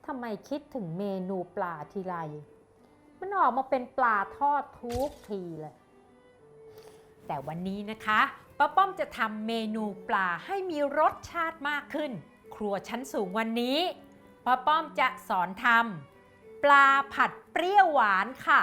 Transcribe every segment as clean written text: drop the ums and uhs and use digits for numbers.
ทำไมคิดถึงเมนูปลาทีไรมันออกมาเป็นปลาทอดทุกทีเลยแต่วันนี้นะคะป้าป้อมจะทำเมนูปลาให้มีรสชาติมากขึ้นครัวชั้นสูงวันนี้ป้าป้อมจะสอนทำปลาผัดเปรี้ยวหวานค่ะ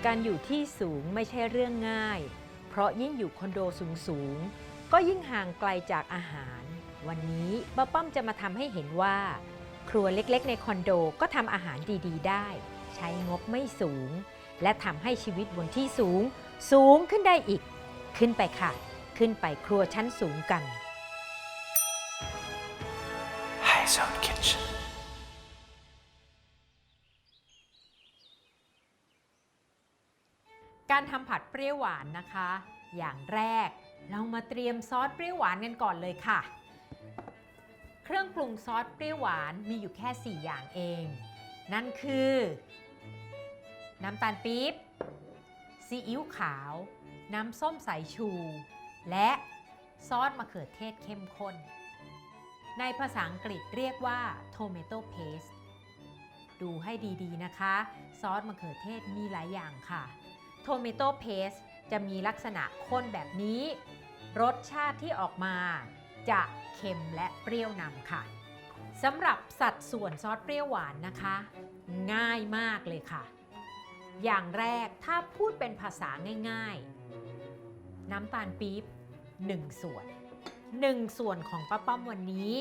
การอยู่ที่สูงไม่ใช่เรื่องง่ายเพราะยิ่งอยู่คอนโดสูงๆก็ยิ่งห่างไกลจากอาหารวันนี้ป้าป้อมจะมาทำให้เห็นว่าครัวเล็กๆในคอนโดก็ทำอาหารดีๆได้ใช้งบไม่สูงและทำให้ชีวิตบนที่สูงขึ้นได้อีกขึ้นไปค่ะขึ้นไปครัวชั้นสูงกัน High Zone Kitchen การทำผัดเปรี้ยวหวานนะคะ อย่างแรกเรามาเตรียมซอสเปรี้ยวหวานกันก่อนเลยค่ะเครื่องปรุงซอสเปรี้ยวหวานมีอยู่แค่4อย่างเองนั่นคือน้ำตาลปี๊บซีอิ๊วขาวน้ำส้มสายชูและซอสมะเขือเทศเข้มข้นในภาษาอังกฤษเรียกว่า tomato paste ดูให้ดีๆนะคะซอสมะเขือเทศมีหลายอย่างค่ะ tomato paste จะมีลักษณะข้นแบบนี้รสชาติที่ออกมาจะเค็มและเปรี้ยวนำค่ะสำหรับสัดส่วนซอสเปรี้ยวหวานนะคะง่ายมากเลยค่ะอย่างแรกถ้าพูดเป็นภาษาง่ายๆน้ำตาลปี๊บ1ส่วน1ส่วนของป้าป้อมวันนี้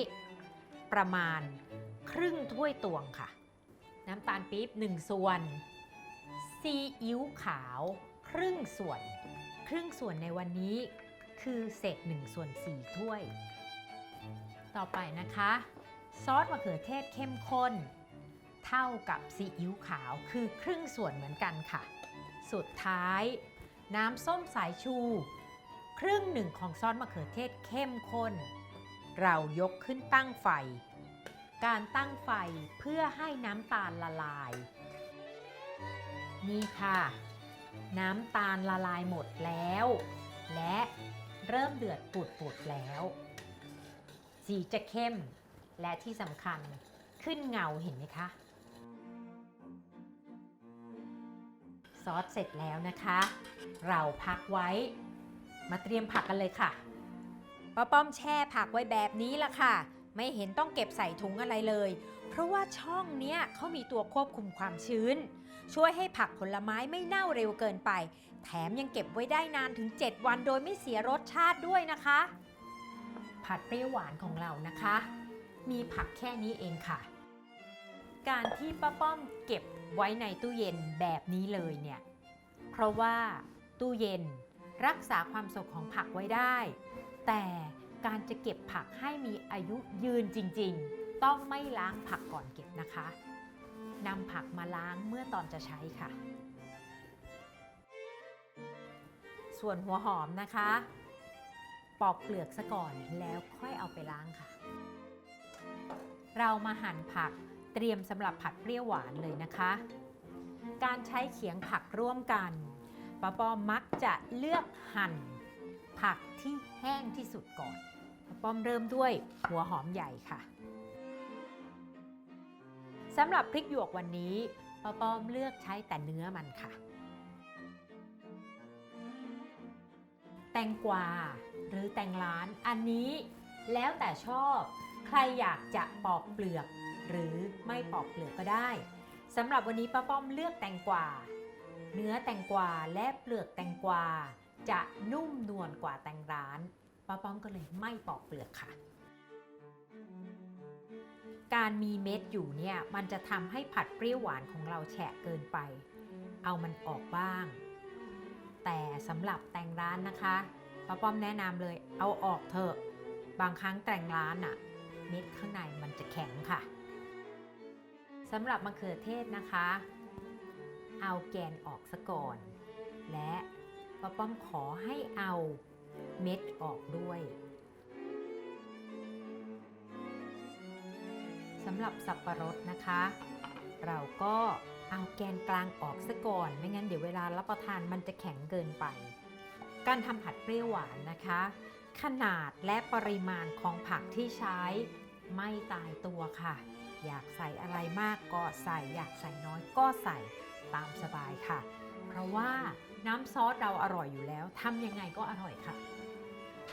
ประมาณครึ่งถ้วยตวงค่ะน้ำตาลปี๊บ1ส่วนซีอิ๊วขาวครึ่งส่วนในวันนี้คือเศษ1ส่วน4ถ้วยต่อไปนะคะซอสมะเขือเทศเข้มข้นเท่ากับซีอิ๊วขาวคือครึ่งส่วนเหมือนกันค่ะสุดท้ายน้ำส้มสายชูครึ่งหนึ่งของซอสมะเขือเทศเข้มข้นเรายกขึ้นตั้งไฟการตั้งไฟเพื่อให้น้ำตาลละลายนี่ค่ะน้ำตาลละลายหมดแล้วและเริ่มเดือดปุดๆแล้วสีจะเข้มและที่สำคัญขึ้นเงาเห็นไหมคะซอสเสร็จแล้วนะคะเราพักไว้มาเตรียมผักกันเลยค่ะป้าป้อมแช่ผักไว้แบบนี้ละค่ะไม่เห็นต้องเก็บใส่ถุงอะไรเลยเพราะว่าช่องเนี้ยเขามีตัวควบคุมความชื้นช่วยให้ผักผลไม้ไม่เน่าเร็วเกินไปแถมยังเก็บไว้ได้นานถึง7วันโดยไม่เสียรสชาติด้วยนะคะผัดเปรี้ยวหวานของเรานะคะมีผักแค่นี้เองค่ะการที่ป้าป้อมเก็บไว้ในตู้เย็นแบบนี้เลยเนี่ยเพราะว่าตู้เย็นรักษาความสดของผักไว้ได้แต่การจะเก็บผักให้มีอายุยืนจริงๆต้องไม่ล้างผักก่อนเก็บนะคะนำผักมาล้างเมื่อตอนจะใช้ค่ะส่วนหัวหอมนะคะปอกเปลือกซะก่อนแล้วค่อยเอาไปล้างค่ะเรามาหั่นผักเตรียมสำหรับผัดเปรี้ยวหวานเลยนะคะการใช้เขียงผักร่วมกันป้าป้อมมักจะเลือกหั่นผักที่แห้งที่สุดก่อนป้าป้อมเริ่มด้วยหัวหอมใหญ่ค่ะสำหรับพริกหยวกวันนี้ป้าป้อมเลือกใช้แต่เนื้อมันค่ะแตงกวาหรือแตงร้านอันนี้แล้วแต่ชอบใครอยากจะปอกเปลือกหรือไม่ปอกเปลือกก็ได้สำหรับวันนี้ป้าป้อมเลือกแตงกวาเนื้อแตงกวาและเปลือกแตงกวาจะนุ่มนวลกว่าแตงร้านป้าป้อมก็เลยไม่ปอกเปลือกค่ะการมีเม็ดอยู่เนี่ยมันจะทำให้ผัดเปรี้ยวหวานของเราแฉะเกินไปเอามันออกบ้างแต่สำหรับแตงร้านนะคะป้าป้อมแนะนำเลยเอาออกเถอะบางครั้งแตงร้านอะเม็ดข้างในมันจะแข็งค่ะสำหรับมะเขือเทศนะคะเอาแกนออกซะก่อนและป้าป้อมขอให้เอาเม็ดออกด้วยสำหรับสับปะรดนะคะเราก็เอาแกนกลางออกซะก่อนไม่งั้นเดี๋ยวเวลารับประทานมันจะแข็งเกินไปการทำผัดเปรี้ยวหวานนะคะ ขนาดและปริมาณของผักที่ใช้ไม่ตายตัวค่ะอยากใส่อะไรมากก็ใส่อยากใส่น้อยก็ใส่ตามสบายค่ะเพราะว่าน้ำซอสเราอร่อยอยู่แล้วทำยังไงก็อร่อยค่ะ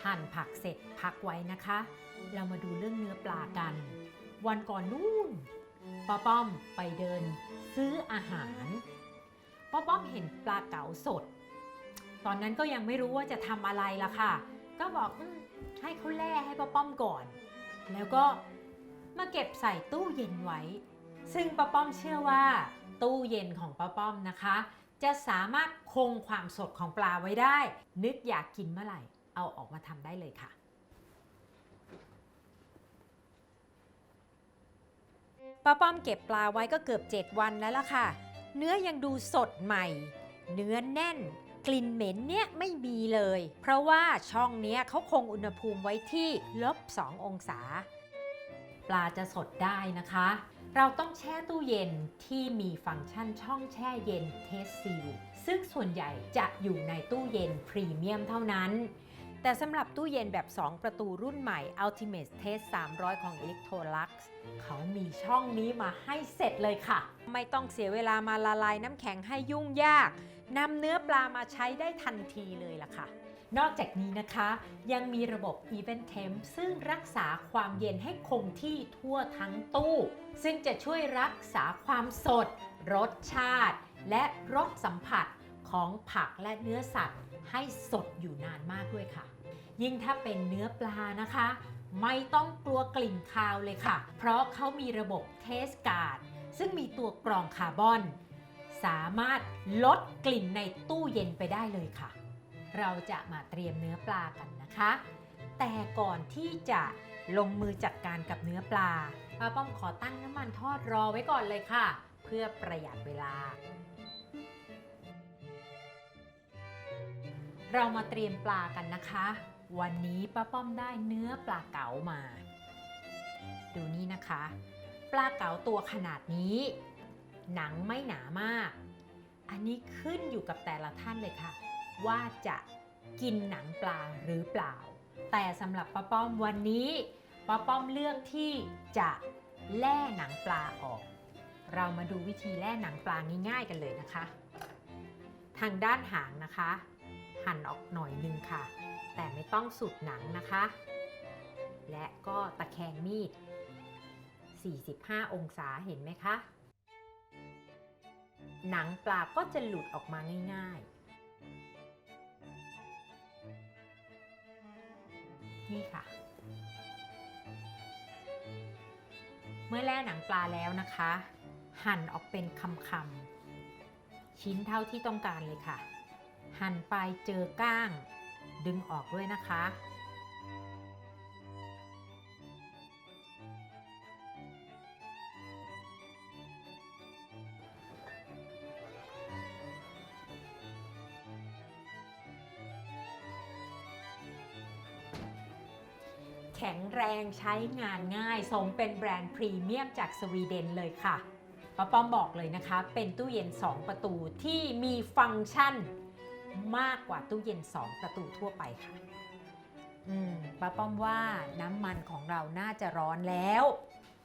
หั่นผักเสร็จพักไว้นะคะเรามาดูเรื่องเนื้อปลากันวันก่อนนู่นป้าป้อมไปเดินซื้ออาหารป้าป้อมเห็นปลาเก๋าสดตอนนั้นก็ยังไม่รู้ว่าจะทำอะไรล่ะค่ะก็บอกให้เขาแล่ให้ป้าป้อมก่อนแล้วก็มาเก็บใส่ตู้เย็นไว้ซึ่งป้าป้อมเชื่อว่าตู้เย็นของป้าป้อมนะคะจะสามารถคงความสดของปลาไว้ได้นึกอยากกินเมื่อไหร่เอาออกมาทำได้เลยค่ะป้าป้อมเก็บปลาไว้ก็เกือบ7 วันแล้วล่ะค่ะเนื้อยังดูสดใหม่เนื้อแน่นกลิ่นเหม็นเนี่ยไม่มีเลยเพราะว่าช่องนี้เขาคงอุณหภูมิไว้ที่-2 องศาปลาจะสดได้นะคะเราต้องแช่ตู้เย็นที่มีฟังก์ชันช่องแช่เย็น Test Seal ซึ่งส่วนใหญ่จะอยู่ในตู้เย็นพรีเมียมเท่านั้นแต่สำหรับตู้เย็นแบบ2 ประตูรุ่นใหม่ Ultimate Test 300 ของ Electrolux เขามีช่องนี้มาให้เสร็จเลยค่ะไม่ต้องเสียเวลามาละลายน้ำแข็งให้ยุ่งยากนำเนื้อปลามาใช้ได้ทันทีเลยล่ะค่ะนอกจากนี้นะคะยังมีระบบ Event Temp ซึ่งรักษาความเย็นให้คงที่ทั่วทั้งตู้ซึ่งจะช่วยรักษาความสดรสชาติและรสสัมผัสของผักและเนื้อสัตว์ให้สดอยู่นานมากด้วยค่ะยิ่งถ้าเป็นเนื้อปลานะคะไม่ต้องกลัวกลิ่นคาวเลยค่ะเพราะเขามีระบบ Taste Guard ซึ่งมีตัวกรองคาร์บอนสามารถลดกลิ่นในตู้เย็นไปได้เลยค่ะเราจะมาเตรียมเนื้อปลากันนะคะแต่ก่อนที่จะลงมือจัดการกับเนื้อปลาป้าป้อมขอตั้งน้ำมันทอดรอไว้ก่อนเลยค่ะเพื่อประหยัดเวลาเรามาเตรียมปลากันนะคะวันนี้ป้าป้อมได้เนื้อปลาเก๋ามาดูนี่นะคะปลาเก๋าตัวขนาดนี้หนังไม่หนามากอันนี้ขึ้นอยู่กับแต่ละท่านเลยค่ะว่าจะกินหนังปลาหรือเปล่าแต่สำหรับป้าป้อมวันนี้ป้าป้อมเลือกที่จะแล่หนังปลาออกเรามาดูวิธีแล่หนังปลาง่ายๆกันเลยนะคะทางด้านหางนะคะหั่นออกหน่อยนึงค่ะแต่ไม่ต้องสุดหนังนะคะและก็ตะแคงมีด45 องศาเห็นไหมคะหนังปลาก็จะหลุดออกมาง่ายๆนี่ค่ะเมื่อแล่หนังปลาแล้วนะคะหั่นออกเป็นคำๆชิ้นเท่าที่ต้องการเลยค่ะหั่นไปเจอก้างดึงออกด้วยนะคะแข็งแรงใช้งานง่ายสมเป็นแบรนด์พรีเมียมจากสวีเดนเลยค่ะป้าป้อมบอกเลยนะคะเป็นตู้เย็น2 ประตูที่มีฟังก์ชันมากกว่าตู้เย็น2 ประตูทั่วไปค่ะป้าป้อมว่าน้ำมันของเราน่าจะร้อนแล้ว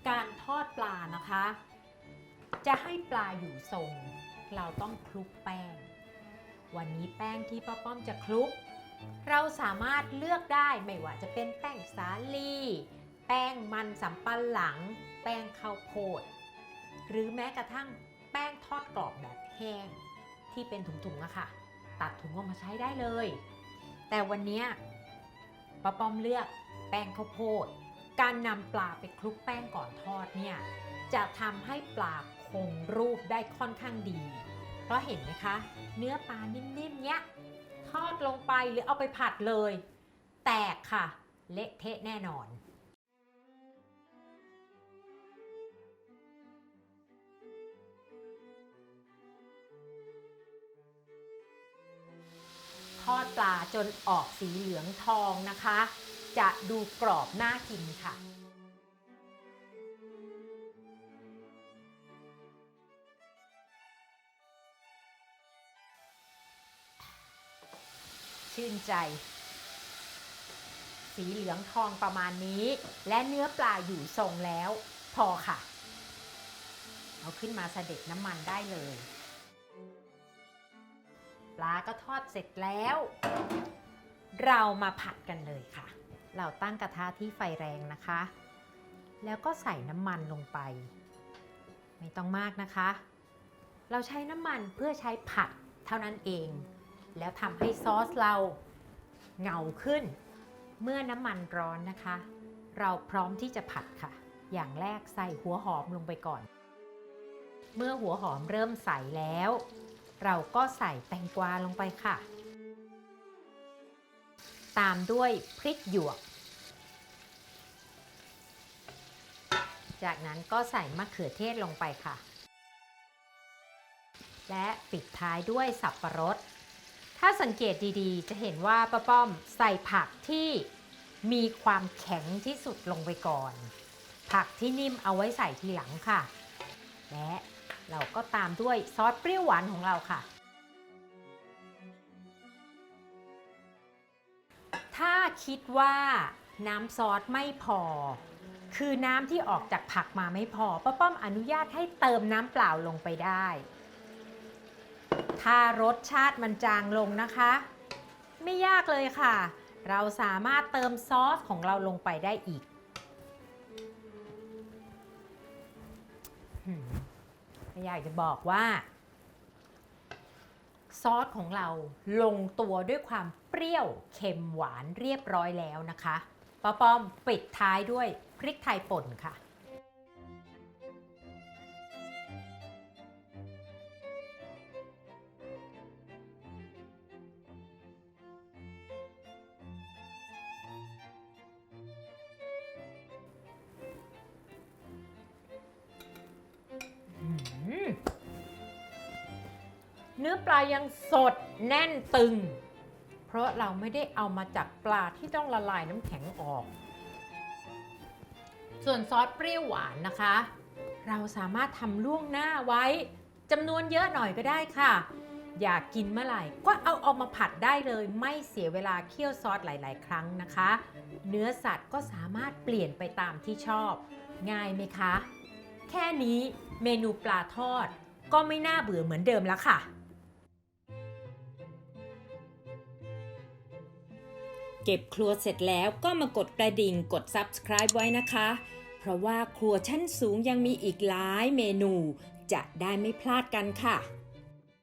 การทอดปลานะคะจะให้ปลาอยู่ทรงเราต้องคลุกแป้งวันนี้แป้งที่ป้าป้อมจะคลุกเราสามารถเลือกได้ไม่ว่าจะเป็นแป้งสาลีแป้งมันสำปะหลังแป้งข้าวโพดหรือแม้กระทั่งแป้งทอดกรอบแบบแห้งที่เป็นถุงๆอะค่ะตัดถุงออกมาใช้ได้เลยแต่วันนี้ป้าป้อมเลือกแป้งข้าวโพดการนำปลาไปคลุกแป้งก่อนทอดเนี่ยจะทำให้ปลาคงรูปได้ค่อนข้างดีเพราะเห็นไหมคะเนื้อปลานิ่มๆเนี้ยทอดลงไปหรือเอาไปผัดเลยแตกค่ะเละเทะแน่นอนทอดปลาจนออกสีเหลืองทองนะคะจะดูกรอบน่ากินค่ะชื่นใจ สีเหลืองทองประมาณนี้ และเนื้อปลาอยู่ทรงแล้วพอค่ะเอาขึ้นมาเสด็จน้ำมันได้เลยปลาก็ทอดเสร็จแล้วเรามาผัดกันเลยค่ะเราตั้งกระทะที่ไฟแรงนะคะแล้วก็ใส่น้ำมันลงไปไม่ต้องมากนะคะเราใช้น้ำมันเพื่อใช้ผัดเท่านั้นเองแล้วทำให้ซอสเราเงาขึ้นเมื่อน้ำมันร้อนนะคะเราพร้อมที่จะผัดค่ะอย่างแรกใส่หัวหอมลงไปก่อนเมื่อหัวหอมเริ่มใสแล้วเราก็ใส่แตงกวาลงไปค่ะตามด้วยพริกหยวกจากนั้นก็ใส่มะเขือเทศลงไปค่ะและปิดท้ายด้วยสับปะรดถ้าสังเกตดีๆจะเห็นว่าป้าป้อมใส่ผักที่มีความแข็งที่สุดลงไปก่อนผักที่นิ่มเอาไว้ใส่ทีหลังค่ะและเราก็ตามด้วยซอสเปรี้ยวหวานของเราค่ะถ้าคิดว่าน้ำซอสไม่พอคือน้ำที่ออกจากผักมาไม่พอป้าป้อมอนุญาตให้เติมน้ำเปล่าลงไปได้ถ้ารสชาติมันจางลงนะคะไม่ยากเลยค่ะเราสามารถเติมซอสของเราลงไปได้อีกอยากจะบอกว่าซอสของเราลงตัวด้วยความเปรี้ยวเค็มหวานเรียบร้อยแล้วนะคะป้าป้อมปิดท้ายด้วยพริกไทยป่นค่ะเนื้อปลายังสดแน่นตึงเพราะเราไม่ได้เอามาจากปลาที่ต้องละลายน้ำแข็งออกส่วนซอสเปรี้ยวหวานนะคะเราสามารถทำล่วงหน้าไว้จำนวนเยอะหน่อยก็ได้ค่ะอยากกินเมื่อไหร่ก็เอามาผัดได้เลยไม่เสียเวลาเคี่ยวซอสหลายๆครั้งนะคะเนื้อสัตว์ก็สามารถเปลี่ยนไปตามที่ชอบง่ายไหมคะแค่นี้เมนูปลาทอดก็ไม่น่าเบื่อเหมือนเดิมแล้วค่ะเก็บครัวเสร็จแล้วก็มากดกระดิ่งกด Subscribe ไว้นะคะเพราะว่าครัวชั้นสูงยังมีอีกหลายเมนูจะได้ไม่พลาดกันค่ะ